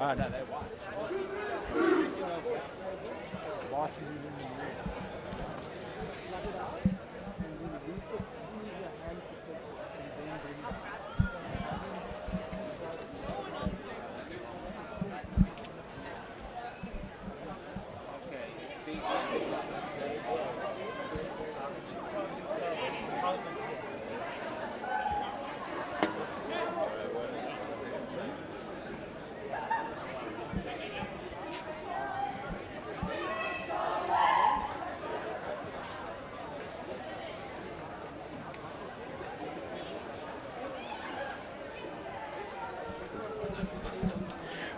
Oh, no, they won. Maties is in the room.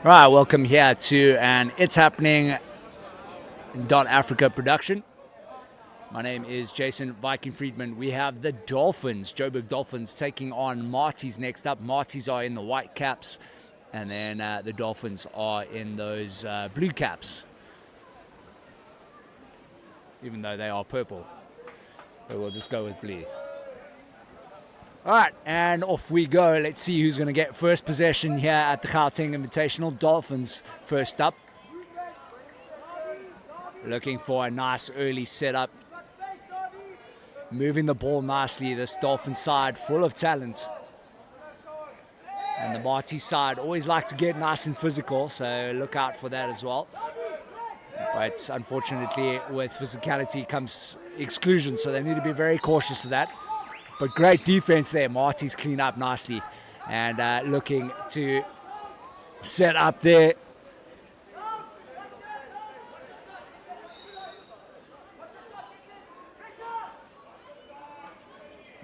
Right, welcome here to an ItsHappening.Africa production. My name is Jason Viking Friedman. We have the Dolphins, Joburg Dolphins, taking on Maties next up. Maties are in the white caps, and then the Dolphins are in those blue caps, even though they are purple. But we'll just go with blue. All right, and off we go. Let's see who's going to get first possession here at the Gauteng Invitational. Dolphins first up. Looking for a nice early setup. Moving the ball nicely, this Dolphin side full of talent. And the Maties side always like to get nice and physical, so look out for that as well. But unfortunately, with physicality comes exclusion, so they need to be very cautious of that. But great defense there. Maties clean up nicely and looking to set up there.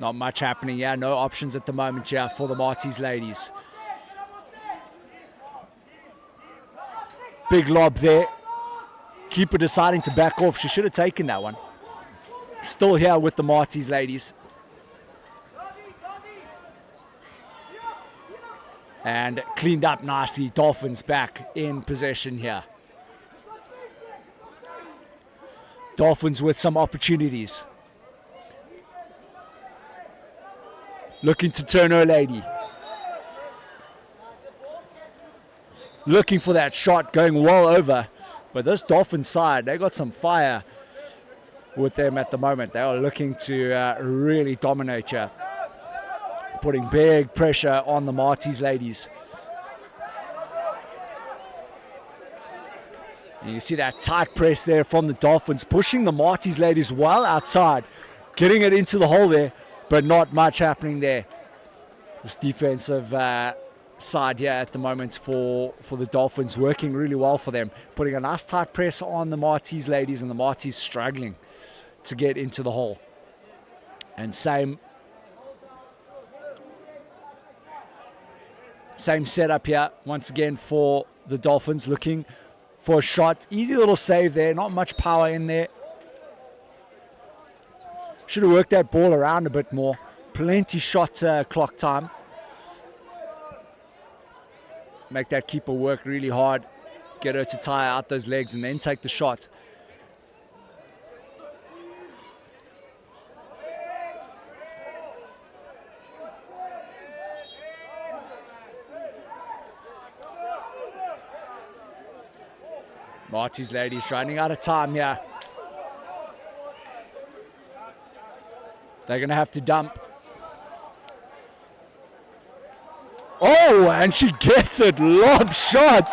Not much happening here. No options at the moment here for the Maties ladies. Big lob there. Keeper deciding to back off. She should have taken that one. Still here with the Maties ladies. And cleaned up nicely. Dolphins back in possession here. Dolphins with some opportunities. Looking to turn her lady. Looking for that shot, going well over. But this Dolphin side, they got some fire with them at the moment. They are looking to really dominate here. Putting big pressure on the Maties ladies. And you see that tight press there from the Dolphins, pushing the Maties ladies well outside, getting it into the hole there, but not much happening there. This defensive side here at the moment for the Dolphins working really well for them, putting a nice tight press on the Maties ladies, and the Maties struggling to get into the hole. And same setup here once again for the Dolphins, looking for a shot. Easy little save there, not much power in there. Should have worked that ball around a bit more. Plenty shot clock time. Make that keeper work really hard. Get her to tire out those legs and then take the shot. Maties ladies running out of time here. They're going to have to dump. Oh, and she gets it. Lob shot.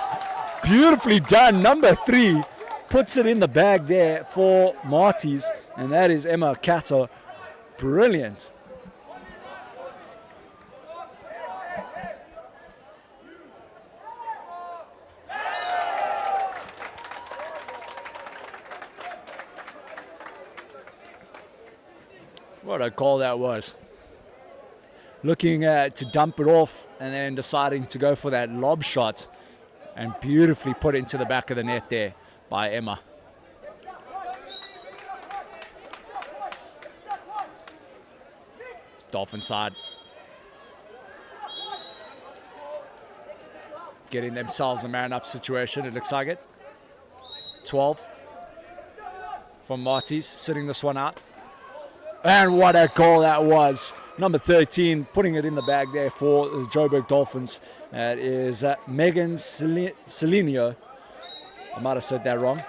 Beautifully done. Number 3 puts it in the bag there for Maties. And that is Emma Cato. Brilliant. What a goal that was. Looking to dump it off and then deciding to go for that lob shot, and beautifully put into the back of the net there by Emma. Dolphin side getting themselves a man-up situation, it looks like it. 12 from Maties, sitting this one out. And what a goal that was. number 13, putting it in the bag there for the Joburg Dolphins. That is Megan Celinio. I might have said that wrong.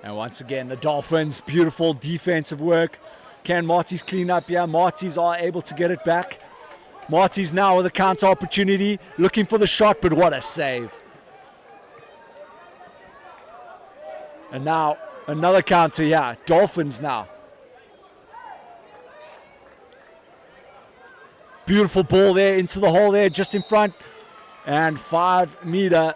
And once again, the Dolphins, beautiful defensive work. Can Maties clean up? Yeah, Maties are able to get it back. Maties now with a counter opportunity, looking for the shot, but what a save. And now, another counter, yeah, Dolphins now. Beautiful ball there into the hole there, just in front. And 5 meter.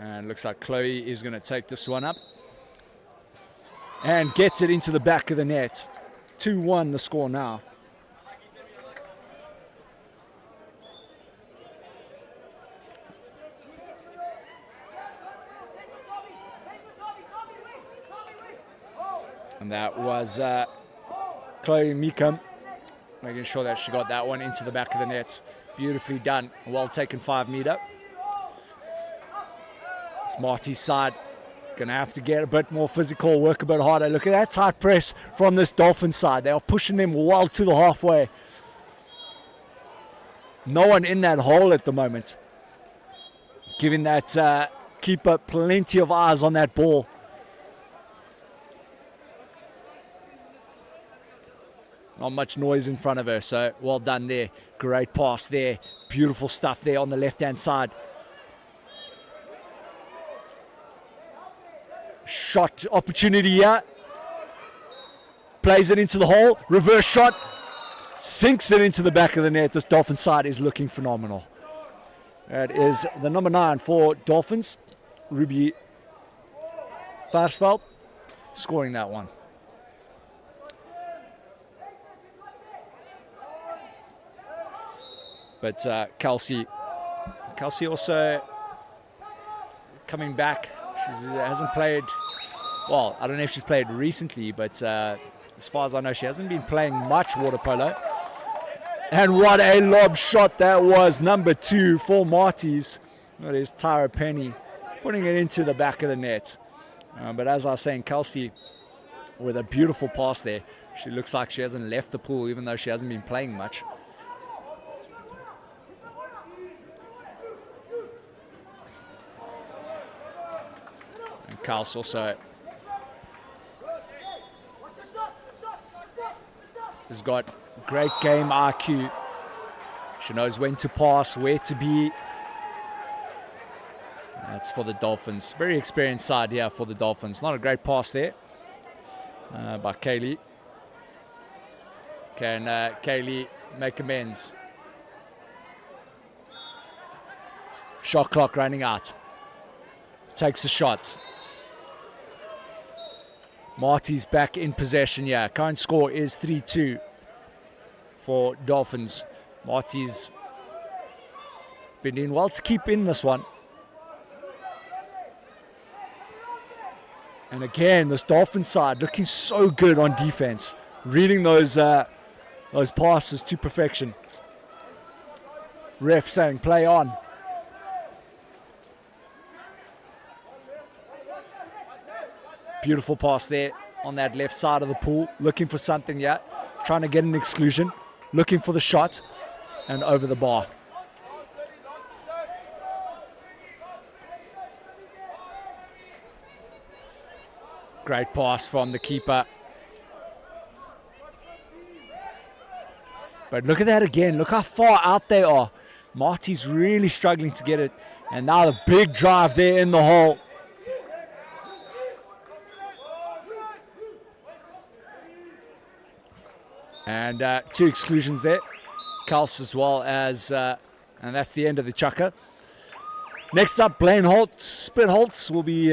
And looks like Chloe is going to take this one up. And gets it into the back of the net. 2-1 the score now. And that was Chloe Meekum making sure that she got that one into the back of the net. Beautifully done. Well taken 5 meter. Maties side going to have to get a bit more physical, work a bit harder. Look at that tight press from this Dolphin side. They are pushing them well to the halfway. No one in that hole at the moment. Giving that keeper plenty of eyes on that ball. Not much noise in front of her, so well done there. Great pass there. Beautiful stuff there on the left-hand side. Shot opportunity here. Plays it into the hole. Reverse shot. Sinks it into the back of the net. This Dolphin side is looking phenomenal. That is the number 9 for Dolphins, Ruby Varsveld, scoring that one. But Kelsey also coming back. She hasn't played, well, I don't know if she's played recently, but as far as I know, she hasn't been playing much water polo. And what a lob shot that was, number 2 for Maties. That is Tyra Penny, putting it into the back of the net. But as I was saying, Kelsey with a beautiful pass there. She looks like she hasn't left the pool, even though she hasn't been playing much. Carl's also has got great game IQ. She knows when to pass, where to be. That's for the Dolphins. Very experienced side here for the Dolphins. Not a great pass there by Kaylee. Can Kaylee make amends? Shot clock running out. Takes a shot. Maties back in possession. Yeah, current score is 3-2 for Dolphins. Maties been doing well to keep in this one. And again, this Dolphin side looking so good on defense, reading those passes to perfection. Ref saying play on. Beautiful pass there on that left side of the pool. Looking for something, yeah. Trying to get an exclusion. Looking for the shot. And over the bar. Great pass from the keeper. But look at that again. Look how far out they are. Marty's really struggling to get it. And now the big drive there in the hole. And 2 exclusions there. Kals as well as, and that's the end of the chukker. Next up, Blaine Holt, Spit Holtz will be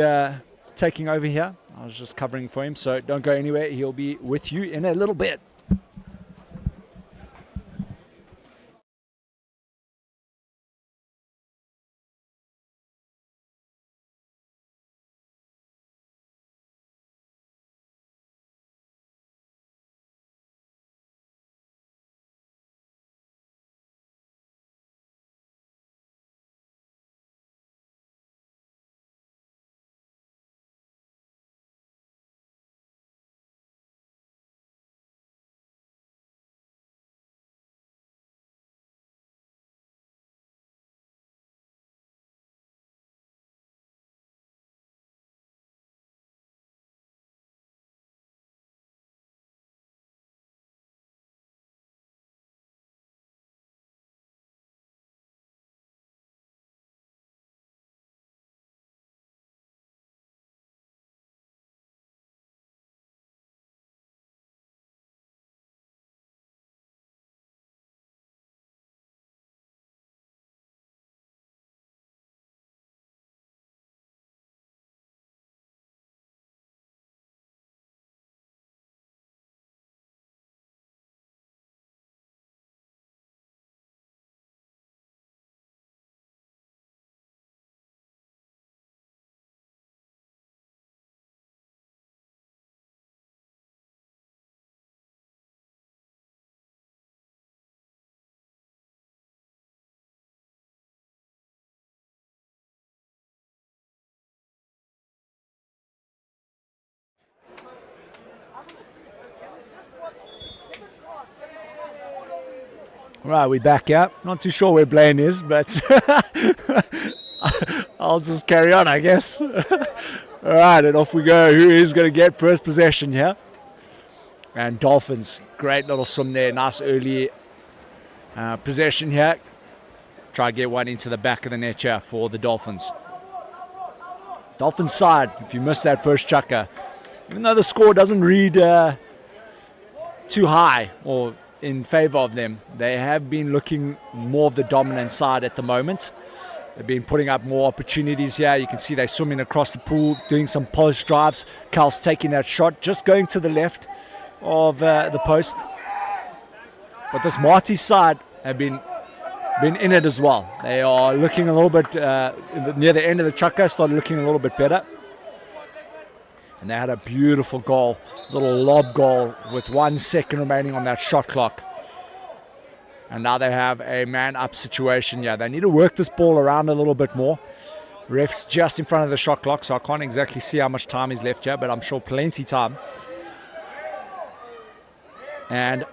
taking over here. I was just covering for him, so don't go anywhere. He'll be with you in a little bit. Right, we're back out. Not too sure where Blaine is, but I'll just carry on, I guess. All right, and off we go. Who is going to get first possession here? And Dolphins, great little swim there. Nice early possession here. Try to get one into the back of the net here for the Dolphins. Dolphins side, if you missed that first chucker, even though the score doesn't read too high or in favor of them, they have been looking more of the dominant side at the moment. They've been putting up more opportunities here. You can see they're swimming across the pool, doing some post drives. Cal's taking that shot, just going to the left of the post. But this Maties side have been in it as well. They are looking a little bit, near the end of the chukker, started looking a little bit better. And they had a beautiful goal, little lob goal with 1 second remaining on that shot clock. And now they have a man-up situation. Yeah, they need to work this ball around a little bit more. Ref's just in front of the shot clock, so I can't exactly see how much time is left here, but I'm sure plenty time. And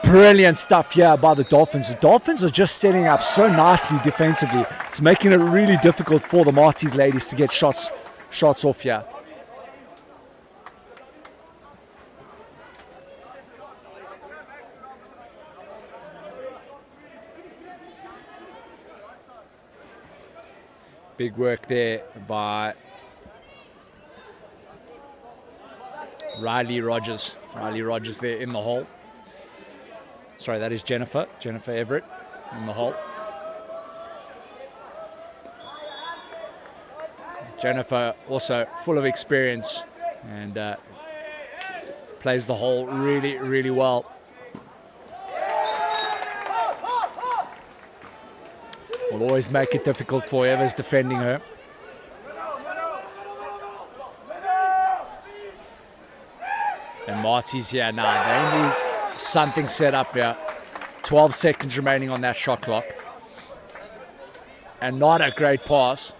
brilliant stuff here by the Dolphins. The Dolphins are just setting up so nicely defensively. It's making it really difficult for the Maties ladies to get shots off here. Big work there by Riley Rogers. Riley Rogers there in the hole. Sorry, that is Jennifer Everett in the hole. Jennifer also full of experience and plays the hole really, really well. Will always make it difficult for whoever's defending her. And Maties here now. They need something set up here. 12 seconds remaining on that shot clock. And not a great pass.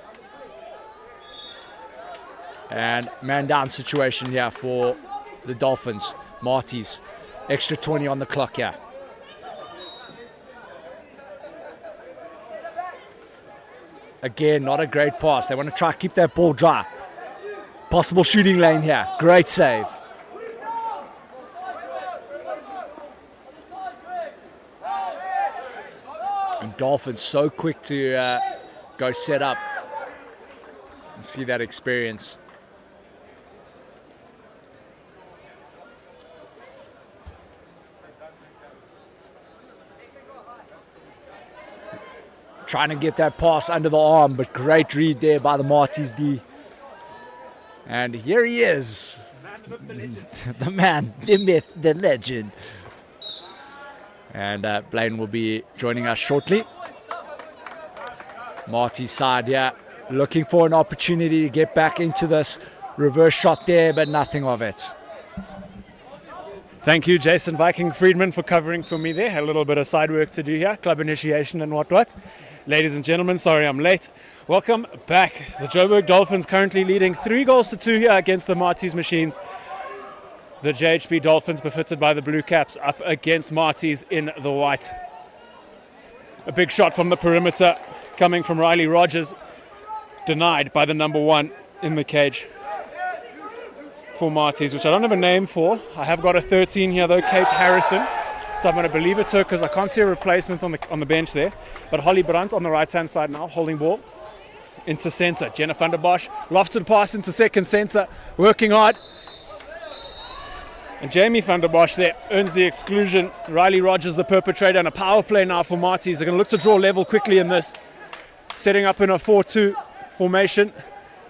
And man down situation here for the Dolphins. Maties. Extra 20 on the clock here. Again, not a great pass. They want to try to keep that ball dry. Possible shooting lane here. Great save. And Dolphins so quick to go set up and see that experience. Trying to get that pass under the arm, but great read there by the Maties D. And here he is. The man, the myth, the legend. And Blaine will be joining us shortly. Maties side here, looking for an opportunity to get back into this reverse shot there, but nothing of it. Thank you, Jason Viking Friedman, for covering for me there. Had a little bit of side work to do here, club initiation and what. Ladies and gentlemen, sorry I'm late. Welcome back. The Joburg Dolphins currently leading 3-2 here against the Maties Machines. The JHP Dolphins, befitted by the Blue Caps, up against Maties in the white. A big shot from the perimeter coming from Riley Rogers, denied by the number 1 in the cage for Maties, which I don't have a name for. I have got a 13 here though, Kate Harrison. So I'm going to believe it's her because I can't see a replacement on the bench there. But Holly Brandt on the right-hand side now, holding ball into centre. Jenna van der Bosch, lofted pass into second centre, working hard. And Jamie van der Bosch there earns the exclusion. Riley Rogers, the perpetrator, and a power play now for Maties. They're going to look to draw level quickly in this. Setting up in a 4-2 formation.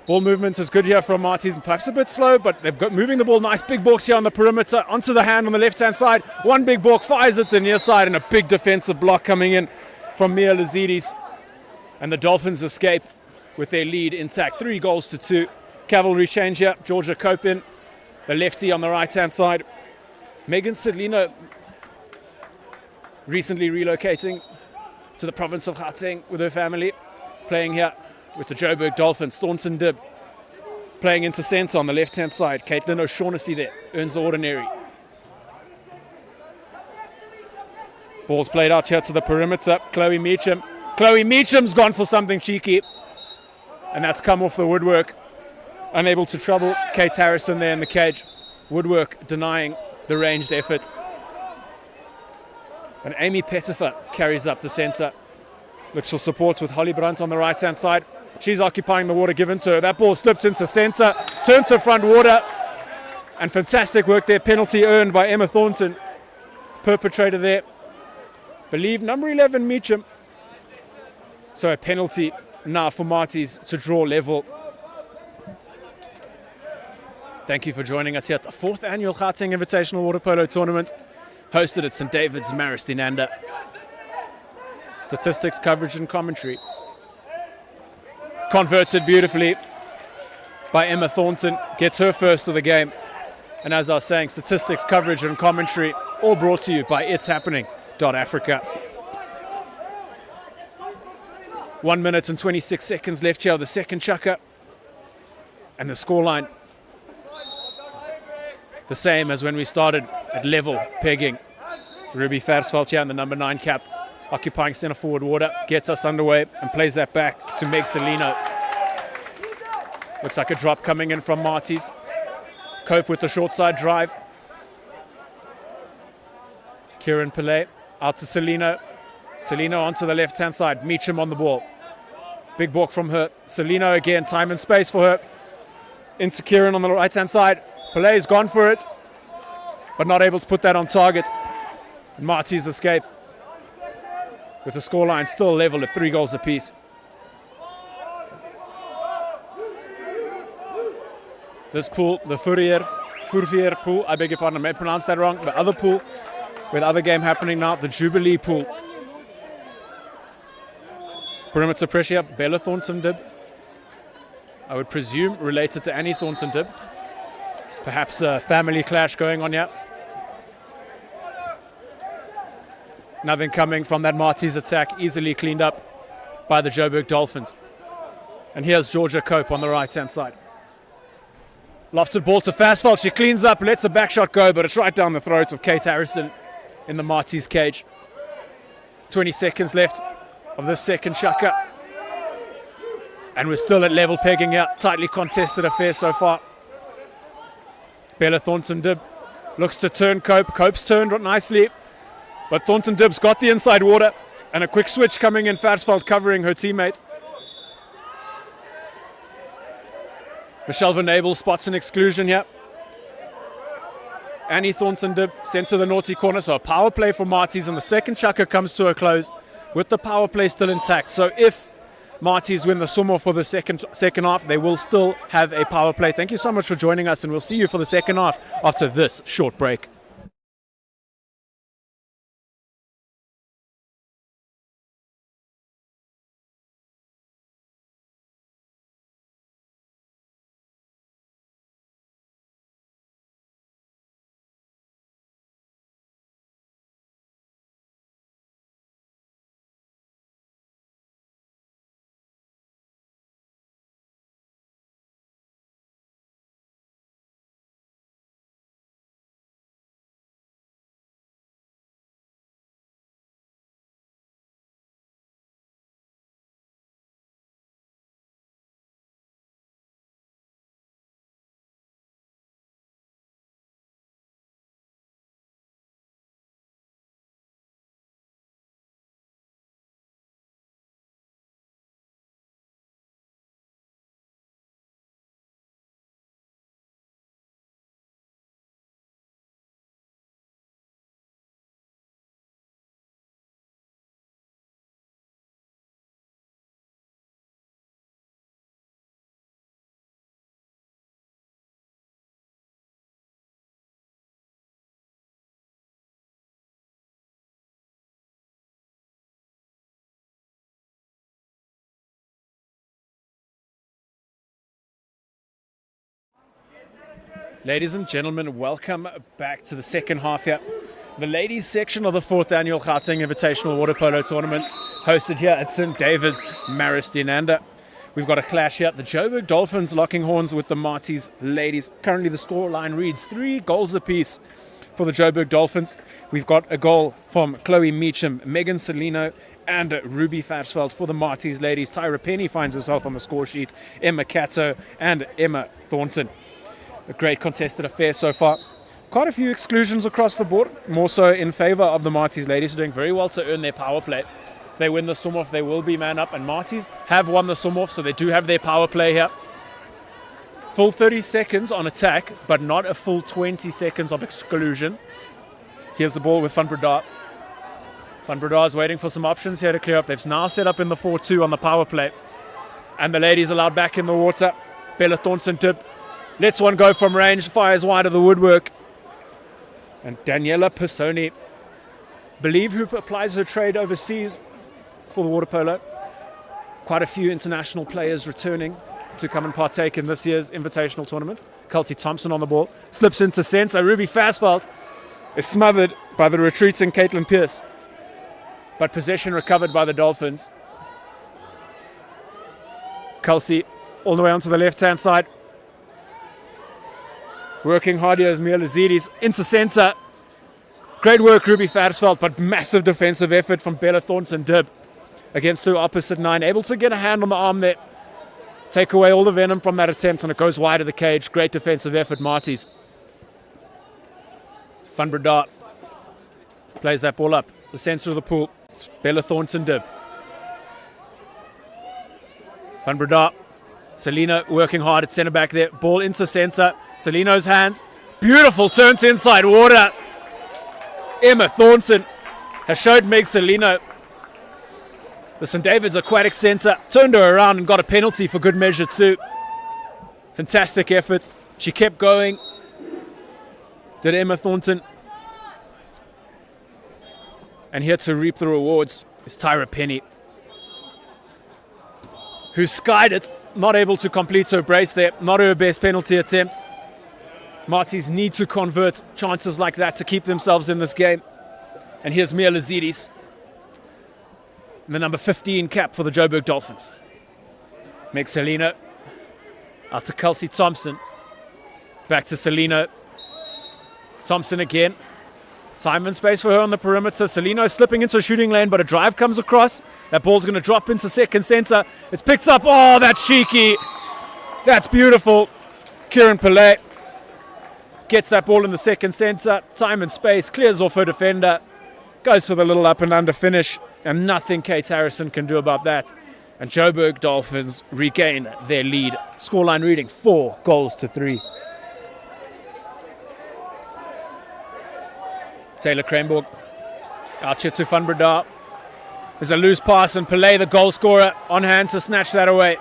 Ball movement is good here from Maties, perhaps a bit slow, but they've got moving the ball. Nice big balks here on the perimeter, onto the hand on the left-hand side. One big balk, fires at the near side, and a big defensive block coming in from Mia Lazidis. And the Dolphins escape with their lead intact, 3-2. Cavalry change here, Georgia Copin, the lefty on the right-hand side. Megan Sedlino recently relocating to the province of Gauteng with her family, playing here with the Joburg Dolphins. Thornton Dibb playing into centre on the left-hand side. Caitlin O'Shaughnessy there earns the ordinary. Ball's played out here to the perimeter. Chloe Meacham. Chloe Meacham's gone for something cheeky, and that's come off the woodwork. Unable to trouble Kate Harrison there in the cage. Woodwork denying the ranged effort. And Amy Pettifer carries up the centre. Looks for support with Holly Brandt on the right-hand side. She's occupying the water given to her. That ball slipped into centre, turned to front water. And fantastic work there. Penalty earned by Emma Thornton. Perpetrator there. Believe number 11, Meacham. So a penalty now for Maties to draw level. Thank you for joining us here at the 4th annual Gauteng Invitational Water Polo Tournament, hosted at St. David's, Marist-Inanda. Statistics, coverage and commentary. Converted beautifully by Emma Thornton, gets her first of the game. And as I was saying, statistics, coverage and commentary, all brought to you by ItsHappening.Africa. 1 minute and 26 seconds left here of the second chukker. And the scoreline, the same as when we started at level pegging. Ruby Versveld here in the number 9 cap, occupying centre forward water, gets us underway and plays that back to Meg Celino. Looks like a drop coming in from Maties. Cope with the short side drive. Kieran Pillay out to Celino. Celino onto the left-hand side. Meacham on the ball. Big balk from her. Celino again, time and space for her. Into Kieran on the right-hand side. Pillay's gone for it, but not able to put that on target. And Maties escape with the scoreline still level at 3 goals apiece. This pool, the Fourviere Pool, I beg your pardon, I may pronounce that wrong. The other pool, with other game happening now, the Jubilee Pool. Perimeter pressure, Bella Thornton-Dibb. I would presume related to Annie Thornton-Dibb. Perhaps a family clash going on here. Nothing coming from that Maties attack, easily cleaned up by the Joburg Dolphins. And here's Georgia Cope on the right-hand side. Lofted ball to Versveld. She cleans up, lets a back shot go, but it's right down the throat of Kate Harrison in the Maties cage. 20 seconds left of this second chukker. And we're still at level pegging here. Tightly contested affair so far. Bella Thornton-Dibb looks to turn Cope. Cope's turned nicely. But Thornton-Dibb's got the inside water. And a quick switch coming in. Versveld covering her teammate. Michelle Van Abel spots an exclusion here. Annie Thornton-Dibb sent to the naughty corner. So a power play for Maties. And the second chukker comes to a close with the power play still intact. So if Maties win the swim off for the second half, they will still have a power play. Thank you so much for joining us, and we'll see you for the second half after this short break. Ladies and gentlemen, welcome back to the second half here. The ladies section of the 4th annual Gauteng Invitational Water Polo Tournament, hosted here at St. David's, Maristinander. We've got a clash here. The Joburg Dolphins locking horns with the Maties ladies. Currently the scoreline reads 3 goals apiece for the Joburg Dolphins. We've got a goal from Chloe Meacham, Megan Celino, and Ruby Fatsfeld for the Maties ladies. Tyra Penny finds herself on the score sheet, Emma Cato and Emma Thornton. A great contested affair so far. Quite a few exclusions across the board, more so in favour of the Maties ladies, doing very well to earn their power play. If they win the swim-off, they will be man up, and Maties have won the swim-off, so they do have their power play here. Full 30 seconds on attack, but not a full 20 seconds of exclusion. Here's the ball with Van Breda. Van Breda is waiting for some options here to clear up. They've now set up in the 4-2 on the power play. And the ladies allowed back in the water. Bella Thornton dip. Lets one go from range, fires wide of the woodwork. And Daniela Pisoni, believe who applies her trade overseas for the water polo. Quite a few international players returning to come and partake in this year's invitational tournament. Kelsey Thompson on the ball, slips into centre. Ruby Fatsfeld is smothered by the retreating Caitlin Pierce. But possession recovered by the Dolphins. Kelsey all the way onto the left-hand side. Working hard here is Mia Lazidis into centre. Great work, Ruby Fatsfeld, but massive defensive effort from Bella Thornton Dib against her opposite 9. Able to get a hand on the arm there. Take away all the venom from that attempt, and it goes wide of the cage. Great defensive effort, Maties. Van Breda plays that ball up. The centre of the pool. It's Bella Thornton Dib. Van Breda. Selena working hard at centre back there. Ball into centre. Celino's hands. Beautiful turn to inside water. Emma Thornton has showed Meg Celino, the St. David's Aquatic Centre, turned her around and got a penalty for good measure too. Fantastic effort. She kept going. Did Emma Thornton. And here to reap the rewards is Tyra Penny, who skied it, not able to complete her brace there. Not her best penalty attempt. Maties need to convert chances like that to keep themselves in this game. And here's Mia Lazidis, the number 15 cap for the Joburg Dolphins. Meg Celino, out to Kelsey Thompson. Back to Celino. Thompson again. Time and space for her on the perimeter. Celino slipping into a shooting lane, but a drive comes across. That ball's going to drop into second centre. It's picked up. Oh, that's cheeky. That's beautiful. Kieran Pillay gets that ball in the second centre. Time and space. Clears off her defender. Goes for the little up and under finish. And nothing Kate Harrison can do about that. And Joburg Dolphins regain their lead. Scoreline reading 4-3. Taylor Cranborg out here to Van Breda. There's a loose pass and Polo, the goal scorer, on hand to snatch that away.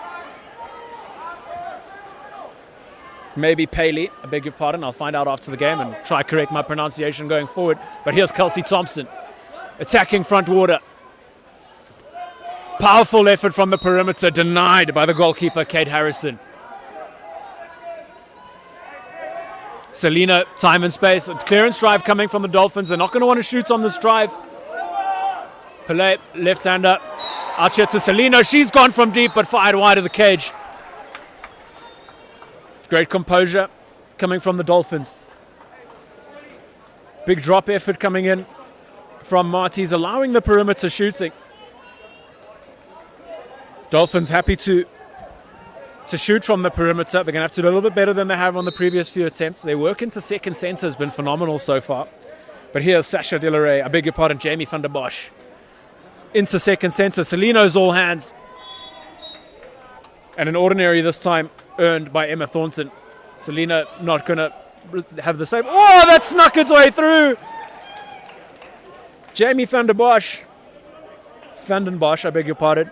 Maybe Paley, I beg your pardon. I'll find out after the game and try to correct my pronunciation going forward. But here's Kelsey Thompson attacking front water. Powerful effort from the perimeter, denied by the goalkeeper, Kate Harrison. Selina, time and space. A clearance drive coming from the Dolphins. They're not going to want to shoot on this drive. Pele, left-hander. Out here to Selina. She's gone from deep but fired wide of the cage. Great composure coming from the Dolphins. Big drop effort coming in from Maties, allowing the perimeter shooting. Dolphins happy to shoot from the perimeter. They're going to have to do a little bit better than they have on the previous few attempts. Their work into second centre has been phenomenal so far. But here's Sasha Delaray, I beg your pardon, Jamie van der Bosch. Into second centre, Celino's all hands. And an ordinary this time earned by Emma Thornton. Selina not going to have the same. Oh, that snuck its way through. Jamie van der Bosch, I beg your pardon,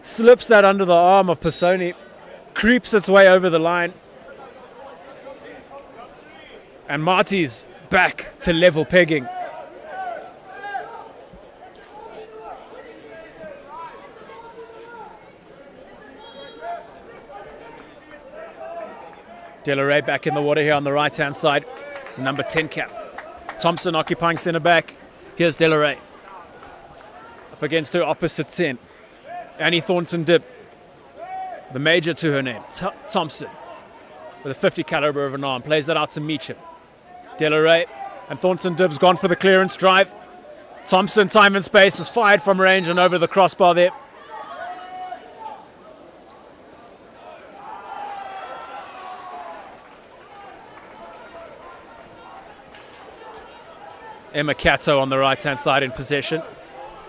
slips that under the arm of Pisoni, creeps its way over the line. And Maties back to level pegging. Delaray back in the water here on the right-hand side. Number 10 cap. Thompson occupying centre back. Here's Delaray. Up against her opposite 10. Annie Thornton Dib. The major to her name. Thompson. With a 50 caliber of an arm. Plays that out to Meacham. Delaray and Thornton Dib's gone for the clearance drive. Thompson, time and space, is fired from range and over the crossbar there. Emma Cato on the right-hand side in possession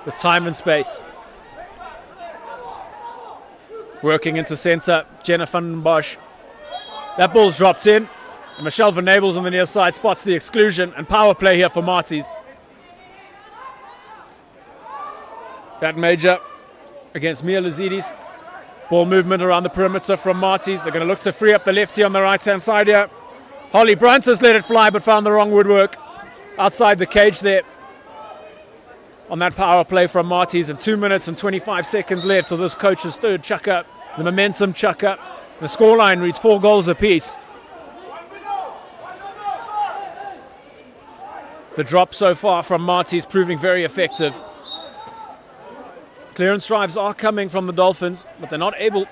with time and space. Working into centre, Jenna van den Bosch. That ball's dropped in. And Michelle Venables on the near side spots the exclusion and power play here for Maties. That major against Mia Lazidis. Ball movement around the perimeter from Maties. They're going to look to free up the lefty on the right-hand side here. Holly Brunt has let it fly but found the wrong woodwork. Outside the cage there on that power play from Maties, and 2 minutes and 25 seconds left. So this coach's third chuck up, the momentum chuck up. The scoreline reads 4 goals apiece. The drop so far from Maties proving very effective. Clearance drives are coming from the Dolphins, but they're not able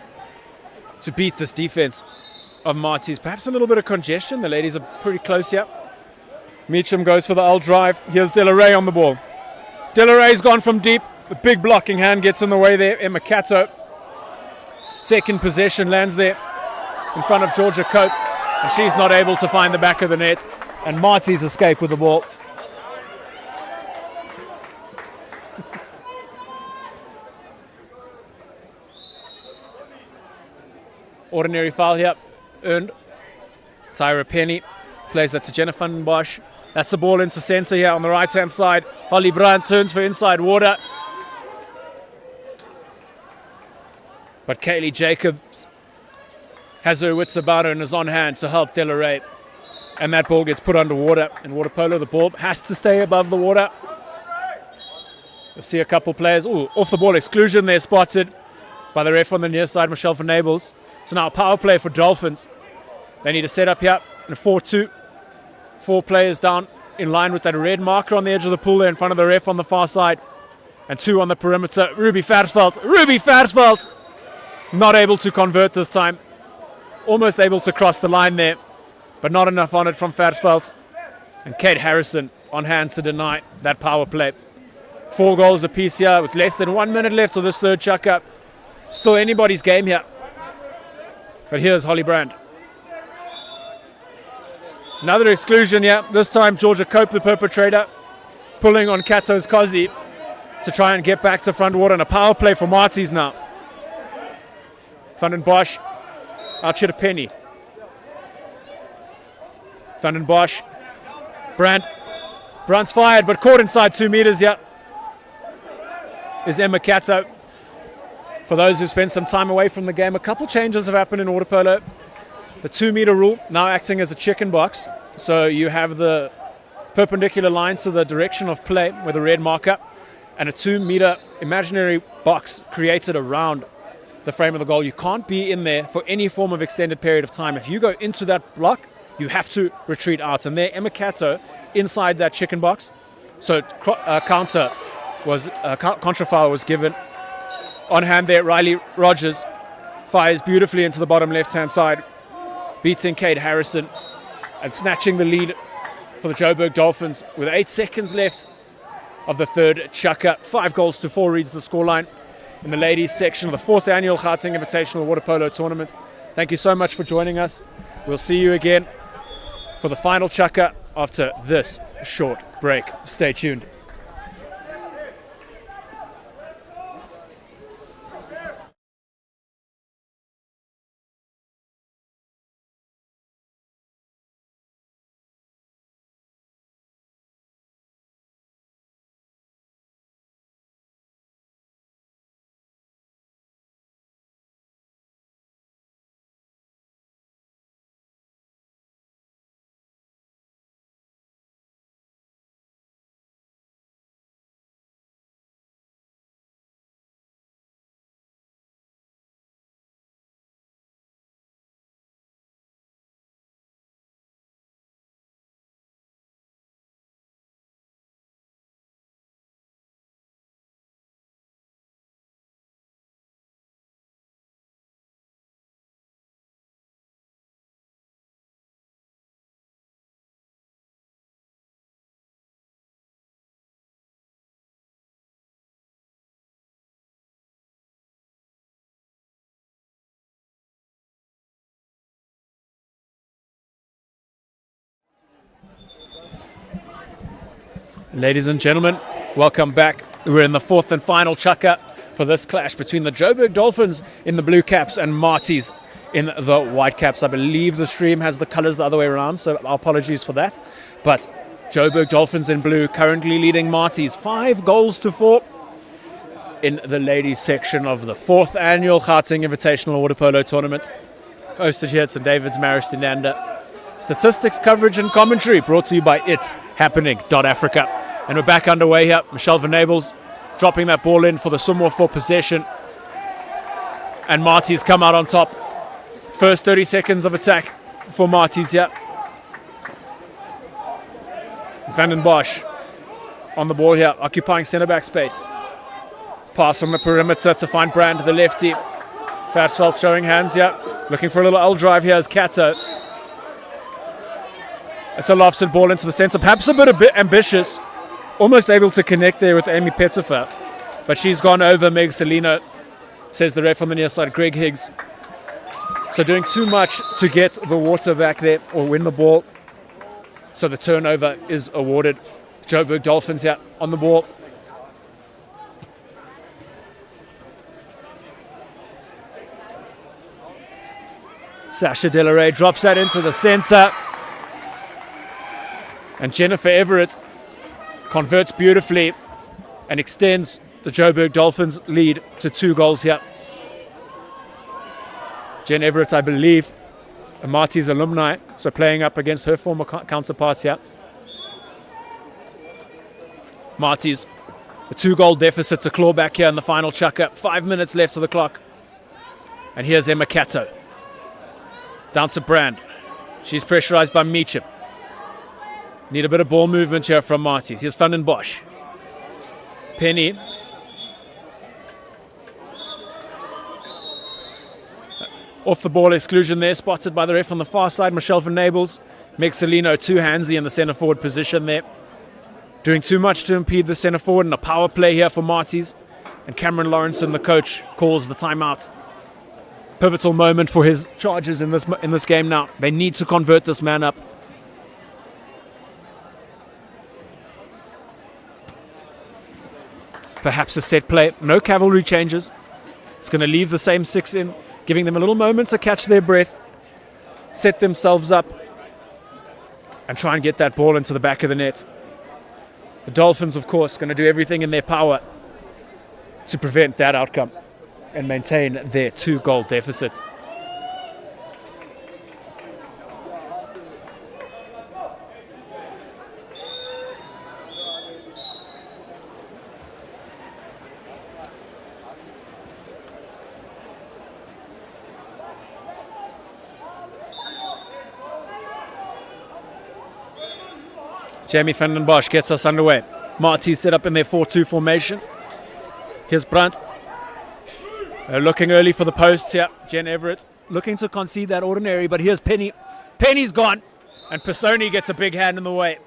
to beat this defense of Maties. Perhaps a little bit of congestion. The ladies are pretty close here. Meacham goes for the L drive. Here's Delaray on the ball. Delaray's gone from deep. The big blocking hand gets in the way there. Emma Cato. Second possession lands there in front of Georgia Cope. And she's not able to find the back of the net. And Maties escape with the ball. Ordinary foul here. Earned. Tyra Penny plays that to Jenna van den Bosch. That's the ball into centre here on the right-hand side. Holly Brandt turns for inside water. But Kaylee Jacobs has her wits about her and is on hand to help Delaray. And that ball gets put underwater. In water polo, the ball has to stay above the water. You'll see a couple players. Ooh, off the ball exclusion there spotted by the ref on the near side, Michelle Venables. So now a power play for Dolphins. They need to set up here in a 4-2. 4 players down in line with that red marker on the edge of the pool there in front of the ref on the far side. And 2 on the perimeter. Ruby Versveld not able to convert this time. Almost able to cross the line there, but not enough on it from Versveld. And Kate Harrison on hand to deny that power play. 4 goals apiece here with less than 1 minute left of this third chuck up. Still anybody's game here. But here's Holly Brand. Another exclusion here. This time Georgia Cope, the perpetrator, pulling on Kato's Kozi to try and get back to front water. And a power play for Maties now. Van den Bosch out to Penny. Van den Bosch. Brandt's fired but caught inside 2 meters here. is Emma Cato. For those who spent some time away from the game, a couple changes have happened in water polo. The 2 meter rule now acting as a chicken box. So you have the perpendicular line to the direction of play with a red marker, and a 2 meter imaginary box created around the frame of the goal. You can't be in there for any form of extended period of time. If you go into that block, you have to retreat out. And there, Emma Cato inside that chicken box. So contra foul was given. On hand there, Riley Rogers fires beautifully into the bottom left-hand side, beating Kate Harrison and snatching the lead for the Joburg Dolphins with 8 seconds left of the third chukker. 5-4 reads the scoreline in the ladies section of the 4th annual Gauteng Invitational Water Polo Tournament. Thank you so much for joining us. We'll see you again for the final chukker after this short break. Stay tuned. Ladies and gentlemen, welcome back. We're in the 4th and final chukker for this clash between the Joburg Dolphins in the blue caps and Maties in the white caps. I believe the stream has the colours the other way around, so our apologies for that. But Joburg Dolphins in blue currently leading Maties 5-4 in the ladies section of the 4th annual Gauteng Invitational Water Polo Tournament, hosted here at St David's Maristananda. Statistics, coverage and commentary brought to you by ItsHappening.Africa. And we're back underway here. Michelle Venables dropping that ball in for the Samoa for possession. And Maties come out on top. First 30 seconds of attack for Maties here. Van den Bosch on the ball here, occupying centre-back space. Pass on the perimeter to find Brand, the lefty. Fatsveld showing hands here. Looking for a little L-drive here as Cato. It's a lofted ball into the centre, perhaps a bit ambitious, almost able to connect there with Amy Pettifer, but she's gone over Meg Celino, says the ref on the near side, Greg Higgs. So doing too much to get the water back there or win the ball. So the turnover is awarded. Joburg Dolphins here on the ball. Sasha Delaray drops that into the centre. And Jennifer Everett converts beautifully and extends the Joburg Dolphins lead to 2 goals here. Jen Everett, I believe, a Maties alumni, so playing up against her former counterparts here. Maties, a 2-goal deficit to claw back here in the final chukker. 5 minutes left of the clock. And here's Emma Cato. Down to Brand. She's pressurized by Meacham. Need a bit of ball movement here from Maties. Here's Van den Bosch. Penny. Off the ball exclusion there, spotted by the ref on the far side, Michelle Venables. Meg Celino too handsy in the centre forward position there. Doing too much to impede the centre forward, and a power play here for Maties. And Cameron Lawrenson, the coach, calls the timeout. Pivotal moment for his Chargers in this game now. They need to convert this man up. Perhaps a set play. No cavalry changes. It's going to leave the same 6 in, giving them a little moment to catch their breath, set themselves up, and try and get that ball into the back of the net. The Dolphins, of course, going to do everything in their power to prevent that outcome and maintain their 2-goal deficit. Jamie van den Bosch gets us underway. Maties set up in their 4-2 formation. Here's Brandt. They're looking early for the posts here. Jen Everett looking to concede that ordinary, but here's Penny. Penny's gone, and Pisoni gets a big hand in the way.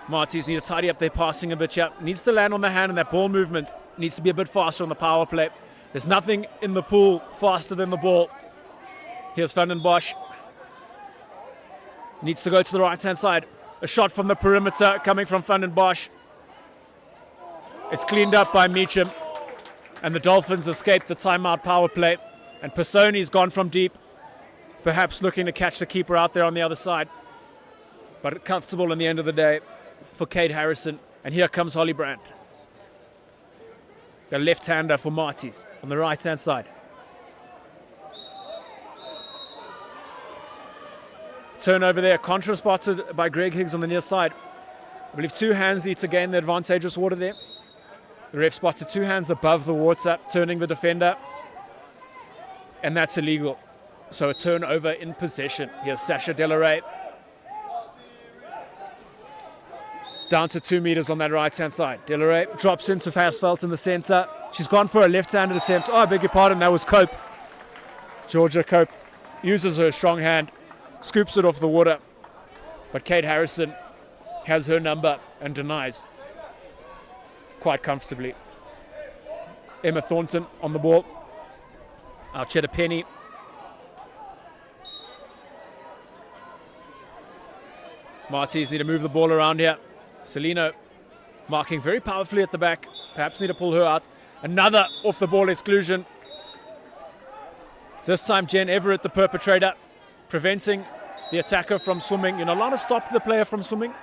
Maties need to tidy up their passing a bit here. Needs to land on the hand, and that ball movement needs to be a bit faster on the power play. There's nothing in the pool faster than the ball. Here's van den Bosch. Needs to go to the right-hand side. A shot from the perimeter coming from van den Bosch. It's cleaned up by Meacham. And the Dolphins escape the timeout power play. And Pisoni's gone from deep. Perhaps looking to catch the keeper out there on the other side. But comfortable in the end of the day for Kate Harrison. And here comes Holly Brand. The left-hander for Maties on the right-hand side. Turnover there, contra spotted by Greg Higgs on the near side. I believe 2 hands need to gain the advantageous water there. The ref spotted 2 hands above the water, turning the defender. And that's illegal. So a turnover in possession. Here's Sasha Delaray. Down to 2 meters on that right-hand side. Delaray drops into Farsfeld in the center. She's gone for a left-handed attempt. Oh, I beg your pardon, that was Cope. Georgia Cope uses her strong hand. Scoops it off the water, but Kate Harrison has her number and denies quite comfortably. Emma Thornton on the ball. Archetta Penny. Maties need to move the ball around here. Celino marking very powerfully at the back. Perhaps need to pull her out. Another off the ball exclusion. This time Jen Everett, the perpetrator, preventing the attacker from swimming. You're not allowed to stop the player from swimming.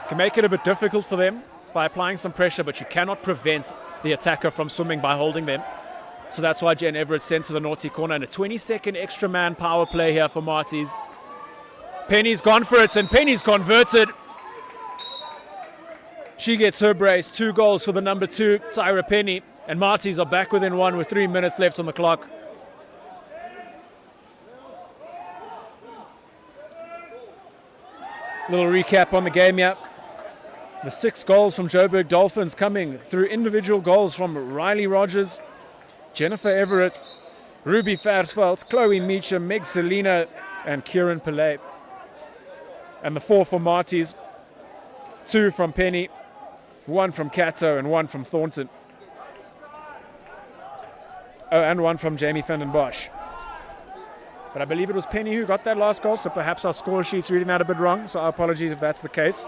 Can make it a bit difficult for them by applying some pressure, but you cannot prevent the attacker from swimming by holding them. So that's why Jen Everett sent to the naughty corner. And a 20-second extra man power play here for Maties. Penny's gone for it, and Penny's converted. She gets her brace. 2 goals for the number 2, Tyra Penny. And Maties are back within 1 with 3 minutes left on the clock. Little recap on the game here. The 6 goals from Joburg Dolphins coming through individual goals from Riley Rogers, Jennifer Everett, Ruby Farsfeld, Chloe Meacham, Meg Celino, and Kieran Pillay. And the 4 for Maties, 2 from Penny, 1 from Cato, and 1 from Thornton. Oh, and 1 from Jamie van den Bosch. But I believe it was Penny who got that last goal, so perhaps our score sheet's reading that a bit wrong, so our apologies if that's the case.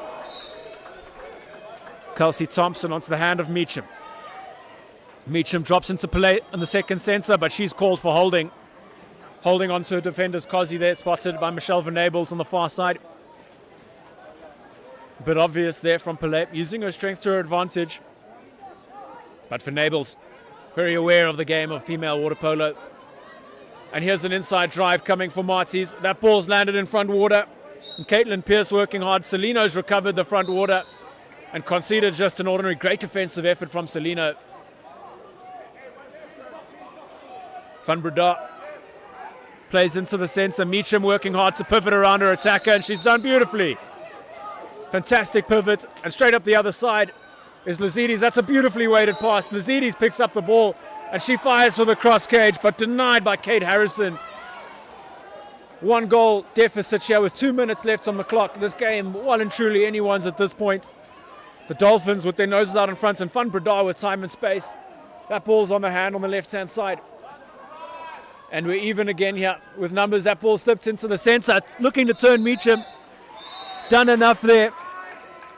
Kelsey Thompson onto the hand of Meacham. Meacham drops into play in the second centre, but she's called for holding. Holding onto her defender's Cozzy there, spotted by Michelle Venables on the far side. A bit obvious there from Pillay, using her strength to her advantage. But Venables, very aware of the game of female water polo. And here's an inside drive coming for Maties. That ball's landed in front water. And Caitlin Pierce working hard. Celino's recovered the front water and conceded just an ordinary great defensive effort from Celino. Van Breda plays into the centre. Meacham working hard to pivot around her attacker, and she's done beautifully. Fantastic pivot, and straight up the other side is Lazides. That's a beautifully weighted pass. Lazides picks up the ball, and she fires for the cross cage, but denied by Kate Harrison. 1 goal deficit here with 2 minutes left on the clock. This game, well and truly anyone's at this point. The Dolphins with their noses out in front, and Van Breda with time and space. That ball's on the hand on the left-hand side. And we're even again here with numbers. That ball slipped into the centre, looking to turn Meacham. Done enough there.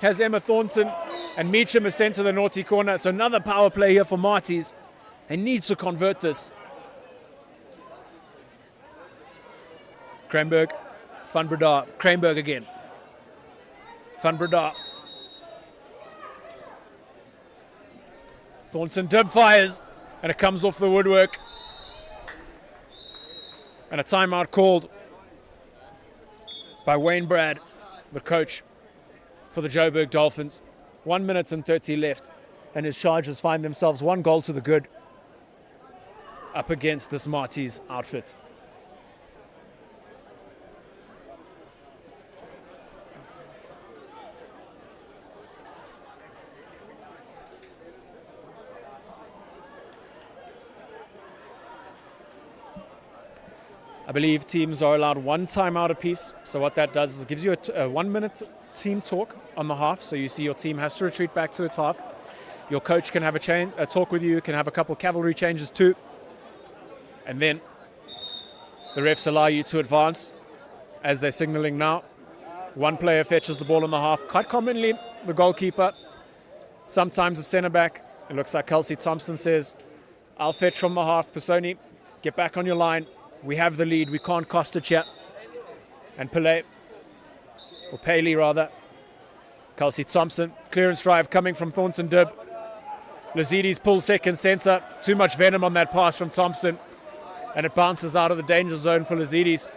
Has Emma Thornton, and Meacham is sent to the naughty corner. So another power play here for Maties. They need to convert this. Kranberg, Van Breda, Kranberg again. Van Breda. Thornton dip fires, and it comes off the woodwork. And a timeout called by Wayne Brad, the coach for the Joburg Dolphins. 1 minute and 30 left, and his Chargers find themselves 1 goal to the good up against this Maties outfit. I believe teams are allowed 1 timeout apiece. So what that does is it gives you a 1 minute team talk on the half. So you see your team has to retreat back to its half. Your coach can have a talk with you, can have a couple cavalry changes too. And then the refs allow you to advance as they're signaling now. 1 player fetches the ball in the half. Quite commonly, the goalkeeper, sometimes the centre back. It looks like Kelsey Thompson says, I'll fetch from the half. Pisoni, get back on your line. We have the lead. We can't cost it yet. And Paley rather. Kelsey Thompson, clearance drive coming from Thornton Dib. Lazides pulls second centre. Too much venom on that pass from Thompson. And it bounces out of the danger zone for Lazides.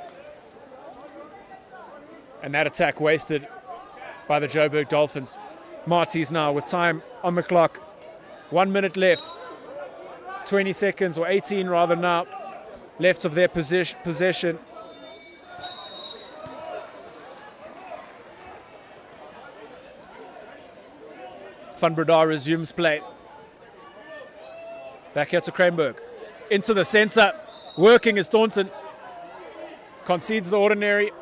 And that attack wasted by the Joburg Dolphins. Maties now with time on the clock. 1 minute left. 20 seconds, or 18 rather now, left of their possession. Van Breda resumes play. Back here to Kranberg. Into the centre. Working is Thornton. Concedes the ordinary.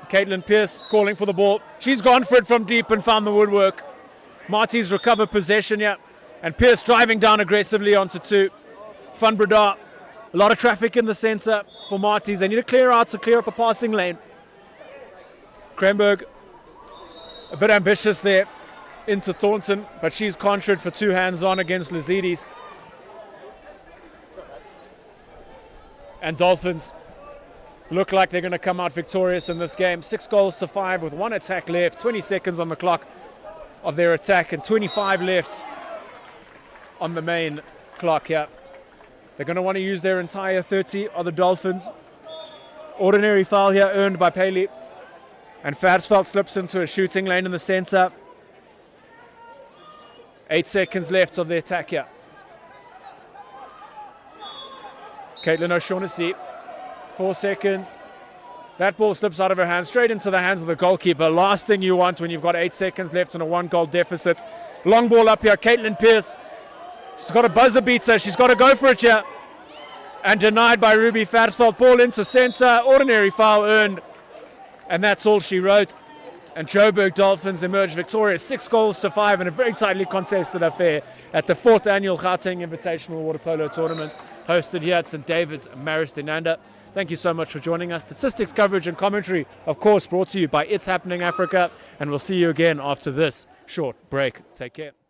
Caitlin Pierce calling for the ball. She's gone for it from deep and found the woodwork. Maties recover possession here. And Pierce driving down aggressively onto 2. Van Breda. A lot of traffic in the centre for Maties. They need to clear out to clear up a passing lane. Kranberg a bit ambitious there into Thornton, but she's contrared for 2 hands on against Lazides. And Dolphins look like they're going to come out victorious in this game. 6 goals to 5 with 1 attack left. 20 seconds on the clock of their attack and 25 left on the main clock here. They're going to want to use their entire 30 of the Dolphins. Ordinary foul here earned by Paley. And Farsveld slips into a shooting lane in the centre. 8 seconds left of the attack here. Caitlin O'Shaughnessy, 4 seconds. That ball slips out of her hands, straight into the hands of the goalkeeper. Last thing you want when you've got 8 seconds left and a 1-goal deficit. Long ball up here, Caitlin Pierce. She's got a buzzer beater. She's got to go for it here. And denied by Ruby Farsveld. Ball into centre. Ordinary foul earned. And that's all she wrote. And Joburg Dolphins emerged victorious. 6 goals to 5 in a very tightly contested affair at the 4th annual Gauteng Invitational Water Polo Tournament hosted here at St. David's, Maristenanda. Thank you so much for joining us. Statistics, coverage and commentary, of course, brought to you by It's Happening Africa. And we'll see you again after this short break. Take care.